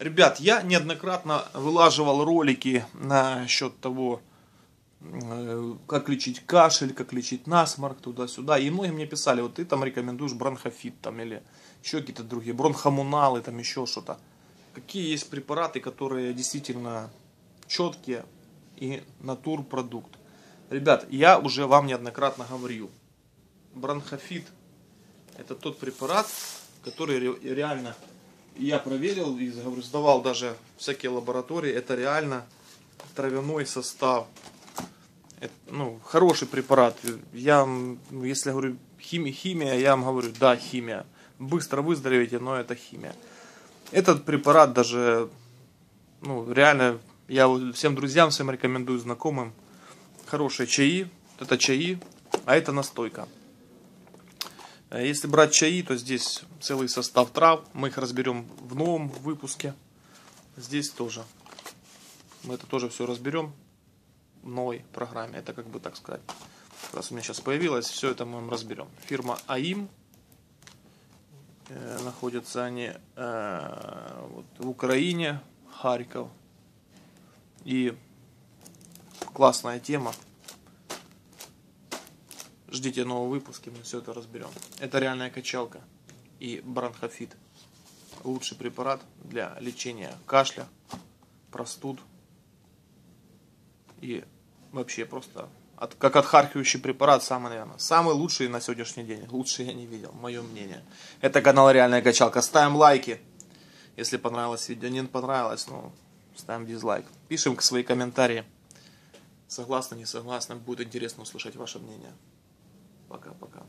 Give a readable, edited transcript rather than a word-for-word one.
Ребят, я неоднократно вылаживал ролики насчет того, как лечить кашель, как лечить насморк, туда-сюда. И многие мне писали, вот ты там рекомендуешь бронхофит там, или еще какие-то другие, бронхомуналы, там еще что-то. Какие есть препараты, которые действительно четкие и натурпродукт. Ребят, я уже вам неоднократно говорил, бронхофит это тот препарат, который реально я проверил и говорю, сдавал даже всякие лаборатории, это реально травяной состав. Это, хороший препарат. Я, если говорю химия, я вам говорю, да, химия. Быстро выздоровеете, но это химия. Этот препарат даже, реально, я всем друзьям, всем рекомендую, знакомым. Хорошие чаи, это чаи, а это настойка. Если брать чаи, то здесь целый состав трав, мы их разберем в новом выпуске. Здесь тоже. Мы это тоже все разберем в новой программе. Это как бы так сказать. Раз у меня сейчас появилось, все это мы разберем. Фирма АИМ. Находятся они в Украине, Харьков. И классная тема. Ждите новые выпуски, мы все это разберем. Это реальная качалка и бронхофит. Лучший препарат для лечения кашля, простуд и вообще просто как отхаркивающий препарат, самый лучший на сегодняшний день. Лучше я не видел, мое мнение. Это канал Реальная Качалка. Ставим лайки, если понравилось видео. Не понравилось, ставим дизлайк. Пишем свои комментарии. Согласны, не согласны. Будет интересно услышать ваше мнение. Пока-пока.